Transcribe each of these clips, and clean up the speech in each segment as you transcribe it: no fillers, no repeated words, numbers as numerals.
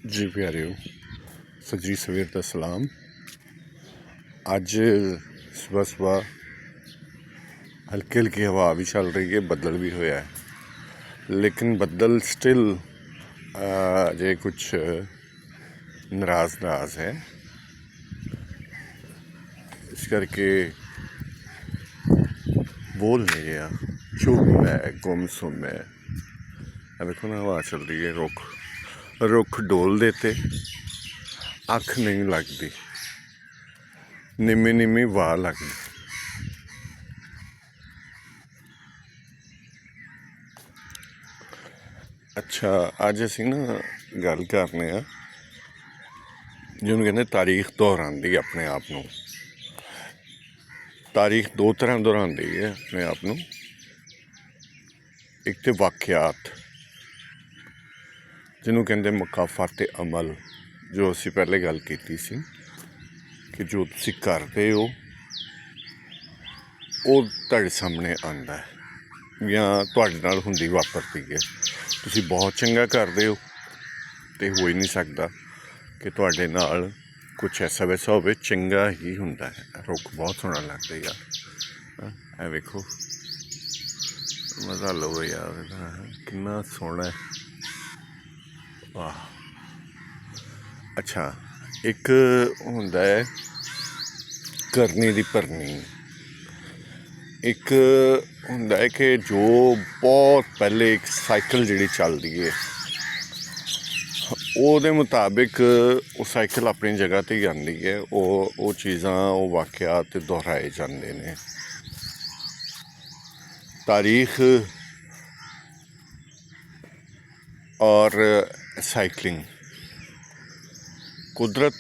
जी प्यारिओ, सजी सवेर का सलाम। अज सुबह सुबह हल्की हल्की हवा भी चल रही है, बदल भी होया है, लेकिन बदल स्टिल जे कुछ नाराज है। इस करके बोल नहीं रहा, चुप है, गुमसुम है। देखो ना, हवा चल रही है, रुख डोल देते, अख नहीं लगती, निमी निमी वाह लगती। अच्छा, अज असी ना गल करने जिन्होंने कहते तारीख दोहराती अपने आप को। तारीख दो तरह दोहराती है अपने आप को। एक तो वाकयात जिन्होंने कहते मकाफत अमल, जो असी पहले गल की सी कि जो तुसी करते हो वो तुहाडे सामने आंदा है या तुहाडे नाल हुंदी वापरती है। तुसी बहुत चंगा करते हो तो हो ही नहीं सकता कि तुहाडे नाल कुछ ऐसा वैसा हो, चंगा ही हुंदा है। रुख बहुत सोहना लगता यार, ऐ वेखो, मज़ा लो यार, कितना सोहना है, वाह। अच्छा, एक हुंदा है करनी दी भरनी, एक हुंदा है कि जो बहुत पहले एक साइकिल जिहड़ी चलदी है ਉਹਦੇ मुताबिक वो साइकिल अपनी जगह ते ही आती है। वो चीज़ां वो वाकयात दोहराए जाते हैं। तारीख और साइकलिंग, कुदरत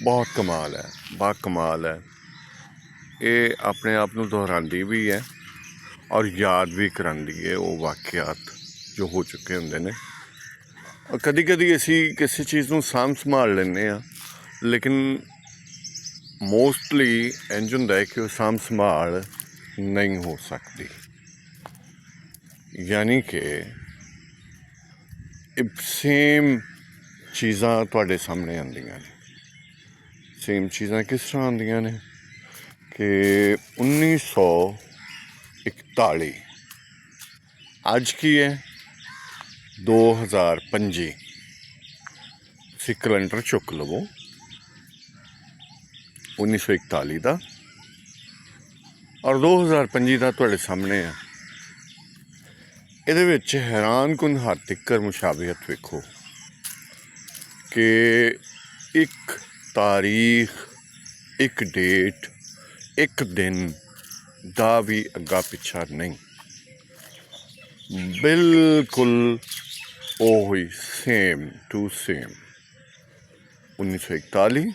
बहुत कमाल है, बा कमाल है। ये अपने आप को दोहराती भी है और याद भी कराती है वो वाकयात जो हो चुके होंगे ने। कदी कदी असी किसी चीज़ को साम संभाल लें, लेकिन मोस्टली इंज हुंदा है कि वो साम संभाल नहीं हो सकती। यानी कि सेम चीज़ां तुहाडे सामने आंदियां ने। सेम चीज़ां किस तरह आंदियां ने कि 1941 अज की है 2025, तुसीं कैलेंडर चुक लवो 1941 का और 2025 का तुहाडे सामने है। ਇਹਦੇ ਵਿੱਚ हैरान कुन हद तक मुशाबियत वेखो कि एक तारीख, एक डेट, एक दिन दा भी अग्गा पिछा नहीं, बिल्कुल ओही सेम टू सेम 1941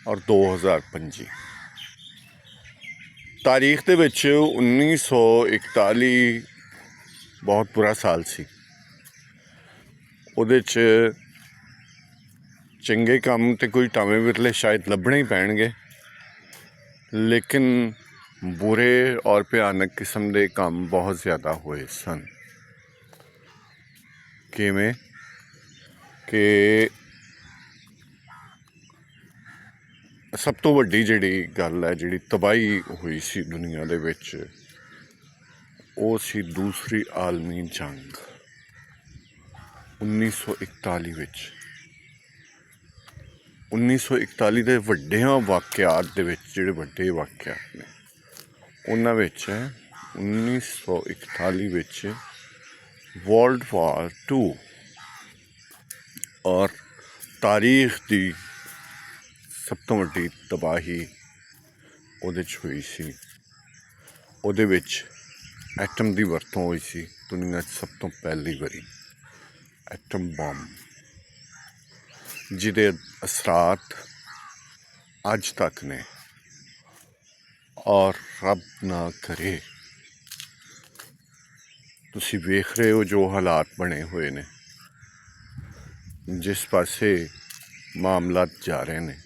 और 2025। तारीख दे विच 1941 बहुत बुरा साल सी। ਉਹਦੇ 'ਚ ਚੰਗੇ ਕੰਮ ਤੇ ਕੋਈ ਟਾਵੇਂ ਵਿਰਲੇ शायद ਲੱਭਣੇ ਹੀ ਪੈਣਗੇ, लेकिन बुरे और भयानक किस्म के काम बहुत ज़्यादा हुए सन। किवें कि सब तो वड्डी जिहड़ी गल है, जिहड़ी तबाही हुई सी दुनिया दे विच, वो सी दूसरी आलमी जंग 1941 विच। 1941 के वड्डियां वाकयात दे विच जिहड़े वड्डे वाकयात ने उन्हां विच है 1941 विच वर्ल्ड वार 2 और तारीख की सब तो वड्डी तबाही उहदे च हुई सी। उहदे विच एटम की वरतों हुई सी दुनिया सब तो पहली बारी, एटम बम, जिहदे असरात अज तक ने। और रब ना करे, तुसी वेख रहे हो जो हालात बने हुए ने, जिस पासे मामला जा रहे हैं,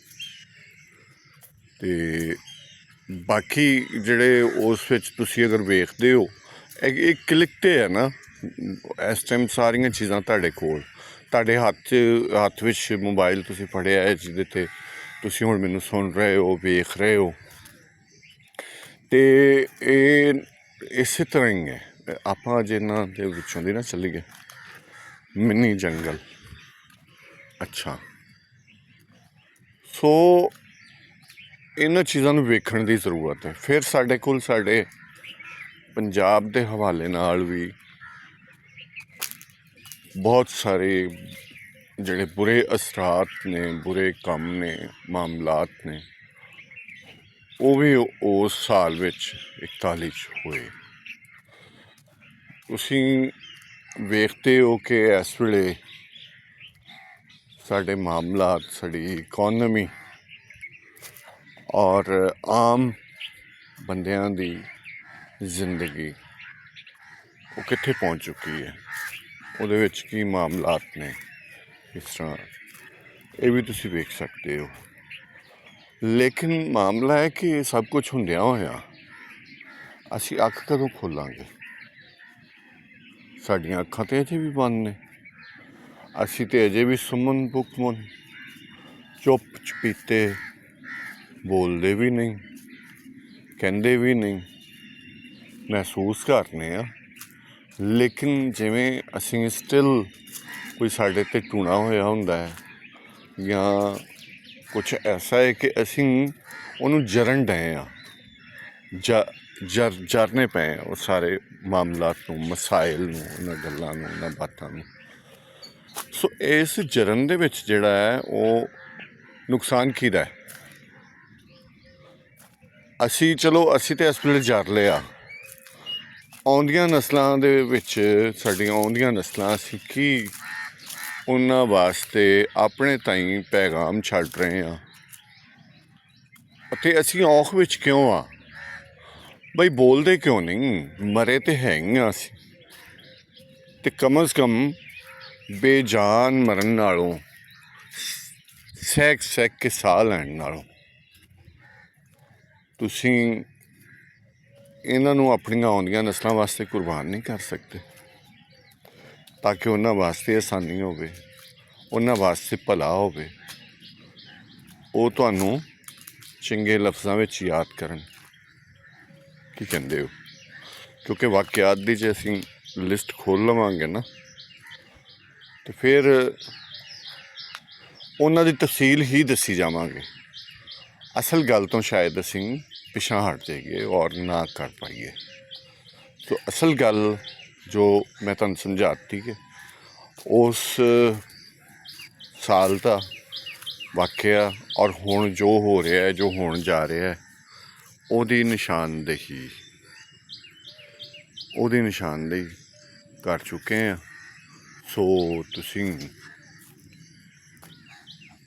तो बाकी जिहड़े उस विच तुसी अगर वेखदे हो, एक क्लिक ते है ना, इस टाइम सारियां चीज़ां तुहाडे कोल, ਤੁਹਾਡੇ ਹੱਥ ਵਿੱਚ ਮੋਬਾਈਲ ਤੁਸੀਂ ਫੜਿਆ ਹੈ, ਜਿਹਦੇ 'ਤੇ ਤੁਸੀਂ ਹੁਣ ਮੈਨੂੰ ਸੁਣ ਰਹੇ ਹੋ, ਵੇਖ ਰਹੇ ਹੋ। ਅਤੇ ਇਹ ਇਸੇ ਤਰ੍ਹਾਂ ਹੀ ਹੈ। ਆਪਾਂ ਅੱਜ ਇਹਨਾਂ ਦੇ ਵਿੱਚੋਂ ਦੀ ਨਾ ਚੱਲੀਏ ਮਿੰਨੀ ਜੰਗਲ। ਅੱਛਾ, ਸੋ ਇਹਨਾਂ ਚੀਜ਼ਾਂ ਨੂੰ ਵੇਖਣ ਦੀ ਜ਼ਰੂਰਤ ਹੈ। ਫਿਰ ਸਾਡੇ ਕੋਲ ਸਾਡੇ ਪੰਜਾਬ ਦੇ ਹਵਾਲੇ ਨਾਲ ਵੀ ਬਹੁਤ ਸਾਰੇ ਜਿਹੜੇ ਬੁਰੇ ਅਸਰਾਤ ਨੇ, ਬੁਰੇ ਕੰਮ ਨੇ, ਮਾਮਲਾਤ ਨੇ, ਉਹ ਵੀ ਉਸ ਸਾਲ ਵਿੱਚ 41 'ਚ ਹੋਏ। ਤੁਸੀਂ ਵੇਖਦੇ ਹੋ ਕਿ ਇਸ ਵੇਲੇ ਸਾਡੇ ਮਾਮਲਾਤ, ਸਾਡੀ ਇਕੋਨਮੀ ਔਰ ਆਮ ਬੰਦਿਆਂ ਦੀ ਜ਼ਿੰਦਗੀ ਉਹ ਕਿੱਥੇ ਪਹੁੰਚ ਚੁੱਕੀ ਹੈ, ਉਹਦੇ ਵਿੱਚ ਕੀ ਮਾਮਲਾਤ ਨੇ, ਇਸ ਤਰ੍ਹਾਂ ਇਹ ਵੀ ਤੁਸੀਂ ਵੇਖ ਸਕਦੇ ਹੋ। ਲੇਕਿਨ ਮਾਮਲਾ ਹੈ ਕਿ ਇਹ ਸਭ ਕੁਝ ਹੁੰਦਿਆਂ ਹੋਇਆ ਅਸੀਂ ਅੱਖ ਕਦੋਂ ਖੋਲਾਂਗੇ? ਸਾਡੀਆਂ ਅੱਖਾਂ ਤਾਂ ਅਜੇ ਵੀ ਬੰਦ ਨੇ। ਅਸੀਂ ਤਾਂ ਅਜੇ ਵੀ ਸੁਮਨ ਬੁਕਮਨ, ਚੁੱਪ ਚਪੀਤੇ, ਬੋਲਦੇ ਵੀ ਨਹੀਂ, ਕਹਿੰਦੇ ਵੀ ਨਹੀਂ, ਮਹਿਸੂਸ ਕਰਨੇ ਆ। ਲੇਕਿਨ ਜਿਵੇਂ ਅਸੀਂ ਸਟਿਲ ਕੋਈ ਸਾਡੇ 'ਤੇ ਟੂਣਾ ਹੋਇਆ ਹੁੰਦਾ ਹੈ, ਜਾਂ ਕੁਛ ਐਸਾ ਹੈ ਕਿ ਅਸੀਂ ਉਹਨੂੰ ਜਰਨ ਡਏ ਹਾਂ, ਜਰਨੇ ਪਏ ਹਾਂ ਉਹ ਸਾਰੇ ਮਾਮਲਾਤ ਨੂੰ, ਮਸਾਇਲ ਨੂੰ, ਉਹਨਾਂ ਗੱਲਾਂ ਨੂੰ, ਉਹਨਾਂ ਬਾਤਾਂ ਨੂੰ। ਸੋ ਇਸ ਜਰਨ ਦੇ ਵਿੱਚ ਜਿਹੜਾ ਹੈ ਉਹ ਨੁਕਸਾਨ ਕਿਹਦਾ ਹੈ? ਅਸੀਂ ਤਾਂ ਇਸ ਵੇਲੇ ਜਰ ਲਿਆ। ਆਉਂਦੀਆਂ ਨਸਲਾਂ ਦੇ ਵਿੱਚ, ਸਾਡੀਆਂ ਆਉਂਦੀਆਂ ਨਸਲਾਂ, ਅਸੀਂ ਕੀ ਉਹਨਾਂ ਵਾਸਤੇ ਆਪਣੇ ਤਾਈਂ ਪੈਗਾਮ ਛੱਡ ਰਹੇ ਹਾਂ? ਅਤੇ ਅਸੀਂ ਔਖ ਵਿੱਚ ਕਿਉਂ ਆ? ਬਈ ਬੋਲਦੇ ਕਿਉਂ ਨਹੀਂ? ਮਰੇ ਤੇ ਹੈ ਹੀ ਹਾਂ ਅਸੀਂ, ਅਤੇ ਕਮ ਅਜ਼ ਕਮ ਬੇਜਾਨ ਮਰਨ ਨਾਲੋਂ, ਸਹਿਕ ਕੇ ਸਾਹ ਲੈਣ ਨਾਲੋਂ ਤੁਸੀਂ ਇਹਨਾਂ ਨੂੰ ਆਪਣੀਆਂ ਆਉਂਦੀਆਂ ਨਸਲਾਂ ਵਾਸਤੇ ਕੁਰਬਾਨ ਨਹੀਂ ਕਰ ਸਕਦੇ, ਤਾਂ ਕਿ ਉਹਨਾਂ ਵਾਸਤੇ ਆਸਾਨੀ ਹੋਵੇ, ਉਹਨਾਂ ਵਾਸਤੇ ਭਲਾ ਹੋਵੇ, ਉਹ ਤੁਹਾਨੂੰ ਚੰਗੇ ਲਫ਼ਜ਼ਾਂ ਵਿੱਚ ਯਾਦ ਕਰਨ। ਕੀ ਕਹਿੰਦੇ ਹੋ? ਕਿਉਂਕਿ ਵਾਕਿਆਤ ਦੀ ਜੇ ਅਸੀਂ ਲਿਸਟ ਖੋਲ੍ਹ ਲਵਾਂਗੇ ਨਾ, ਅਤੇ ਫਿਰ ਉਹਨਾਂ ਦੀ ਤਫਸੀਲ ਹੀ ਦੱਸੀ ਜਾਵਾਂਗੇ। ਅਸਲ ਗੱਲ ਤੋਂ ਸ਼ਾਇਦ ਅਸੀਂ ਪਿਛਾਂਹ ਹਟ ਜਾਈਏ ਔਰ ਨਾ ਕਰ ਪਾਈਏ। ਸੋ ਅਸਲ ਗੱਲ ਜੋ ਮੈਂ ਤੁਹਾਨੂੰ ਸਮਝਾਤੀ ਹੈ, ਉਸ ਸਾਲ ਦਾ ਵਾਕਿਆ ਔਰ ਹੁਣ ਜੋ ਹੋ ਰਿਹਾ ਹੈ, ਜੋ ਹੋਣ ਜਾ ਰਿਹਾ ਹੈ, ਉਹਦੀ ਨਿਸ਼ਾਨਦੇਹੀ ਕਰ ਚੁੱਕੇ ਹਾਂ। ਸੋ ਤੁਸੀਂ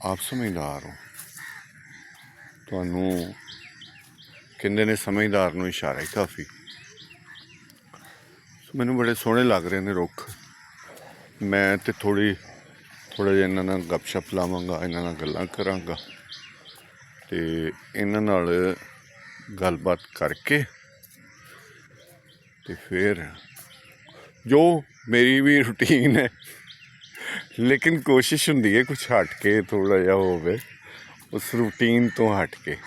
ਆਪ ਸਮਝਦਾਰ ਹੋ। ਤੁਹਾਨੂੰ ਕਹਿੰਦੇ ਨੇ ਸਮਝਦਾਰ ਨੂੰ ਇਸ਼ਾਰਾ ਹੀ ਕਾਫੀ। ਮੈਨੂੰ ਬੜੇ ਸੋਹਣੇ ਲੱਗ ਰਹੇ ਨੇ ਰੁੱਖ। ਮੈਂ ਤਾਂ ਥੋੜ੍ਹਾ ਜਿਹਾ ਇਹਨਾਂ ਨਾਲ ਗੱਪਸ਼ਪ ਲਾਵਾਂਗਾ, ਇਹਨਾਂ ਨਾਲ ਗੱਲਾਂ ਕਰਾਂਗਾ, ਅਤੇ ਇਹਨਾਂ ਨਾਲ ਗੱਲਬਾਤ ਕਰਕੇ ਅਤੇ ਫਿਰ ਜੋ ਮੇਰੀ ਵੀ ਰੂਟੀਨ ਹੈ, ਲੇਕਿਨ ਕੋਸ਼ਿਸ਼ ਹੁੰਦੀ ਹੈ ਕੁਛ ਹਟ ਕੇ ਥੋੜ੍ਹਾ ਜਿਹਾ ਹੋਵੇ, ਉਸ ਰੂਟੀਨ ਤੋਂ ਹਟ ਕੇ,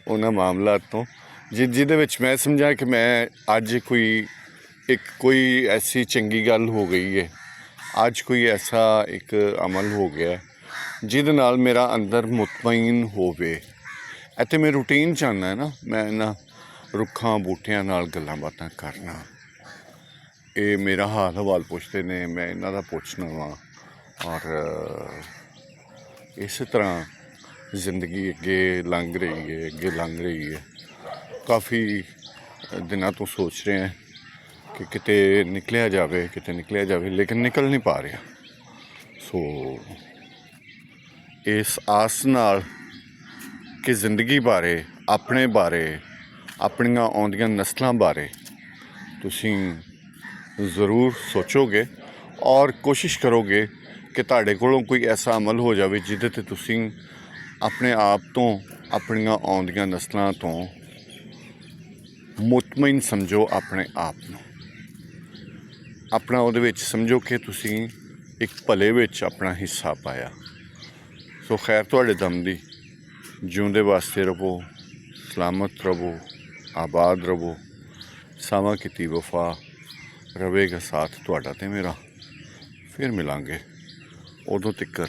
ਉਹਨਾਂ ਮਾਮਲਾਤ ਤੋਂ ਜਿਹਦੇ ਵਿੱਚ ਮੈਂ ਸਮਝਾਂ ਕਿ ਮੈਂ ਅੱਜ ਕੋਈ ਐਸੀ ਚੰਗੀ ਗੱਲ ਹੋ ਗਈ ਹੈ, ਅੱਜ ਕੋਈ ਐਸਾ ਇੱਕ ਅਮਲ ਹੋ ਗਿਆ ਜਿਹਦੇ ਨਾਲ ਮੇਰਾ ਅੰਦਰ ਮੁਤਮਈਨ ਹੋਵੇ। ਇੱਥੇ ਮੈਂ ਰੂਟੀਨ ਚਾਹੁੰਦਾ ਹੈ ਨਾ, ਮੈਂ ਇਹਨਾਂ ਰੁੱਖਾਂ ਬੂਟਿਆਂ ਨਾਲ ਗੱਲਾਂ ਬਾਤਾਂ ਕਰਨਾ। ਇਹ ਮੇਰਾ ਹਾਲ ਹਵਾਲ ਪੁੱਛਦੇ ਨੇ, ਮੈਂ ਇਹਨਾਂ ਦਾ ਪੁੱਛਣਾ ਵਾਂ, ਔਰ ਇਸੇ ਤਰ੍ਹਾਂ ਜ਼ਿੰਦਗੀ ਅੱਗੇ ਲੰਘ ਰਹੀ ਹੈ। ਕਾਫੀ ਦਿਨਾਂ ਤੋਂ ਸੋਚ ਰਹੇ ਹਾਂ ਕਿ ਕਿਤੇ ਨਿਕਲਿਆ ਜਾਵੇ, ਲੇਕਿਨ ਨਿਕਲ ਨਹੀਂ ਪਾ ਰਿਹਾ। ਸੋ ਇਸ ਆਸ ਨਾਲ ਕਿ ਜ਼ਿੰਦਗੀ ਬਾਰੇ, ਆਪਣੇ ਬਾਰੇ, ਆਪਣੀਆਂ ਆਉਂਦੀਆਂ ਨਸਲਾਂ ਬਾਰੇ ਤੁਸੀਂ ਜ਼ਰੂਰ ਸੋਚੋਗੇ ਔਰ ਕੋਸ਼ਿਸ਼ ਕਰੋਗੇ ਕਿ ਤੁਹਾਡੇ ਕੋਲੋਂ ਕੋਈ ਐਸਾ ਅਮਲ ਹੋ ਜਾਵੇ ਜਿਹਦੇ 'ਤੇ ਤੁਸੀਂ ਆਪਣੇ ਆਪ ਤੋਂ, ਆਪਣੀਆਂ ਆਉਂਦੀਆਂ ਨਸਲਾਂ ਤੋਂ ਮੁਤਮਈਨ ਸਮਝੋ ਆਪਣੇ ਆਪ ਨੂੰ। ਆਪਣਾ ਉਹਦੇ ਵਿੱਚ ਸਮਝੋ ਕਿ ਤੁਸੀਂ ਇੱਕ ਭਲੇ ਵਿੱਚ ਆਪਣਾ ਹਿੱਸਾ ਪਾਇਆ। ਸੋ ਖੈਰ ਤੁਹਾਡੇ ਦਮ ਦੀ, ਜਿਉਂਦੇ ਵਾਸਤੇ ਰਹੋ, ਸਲਾਮਤ ਰਹੋ, ਆਬਾਦ ਰਹੋ, ਸਾਵਾਂ ਕੀਤੀ ਵਫਾ ਰਵੇਗਾ ਸਾਥ ਤੁਹਾਡਾ ਤੇ ਮੇਰਾ। ਫਿਰ ਮਿਲਾਂਗੇ, ਉਦੋਂ ਤੱਕ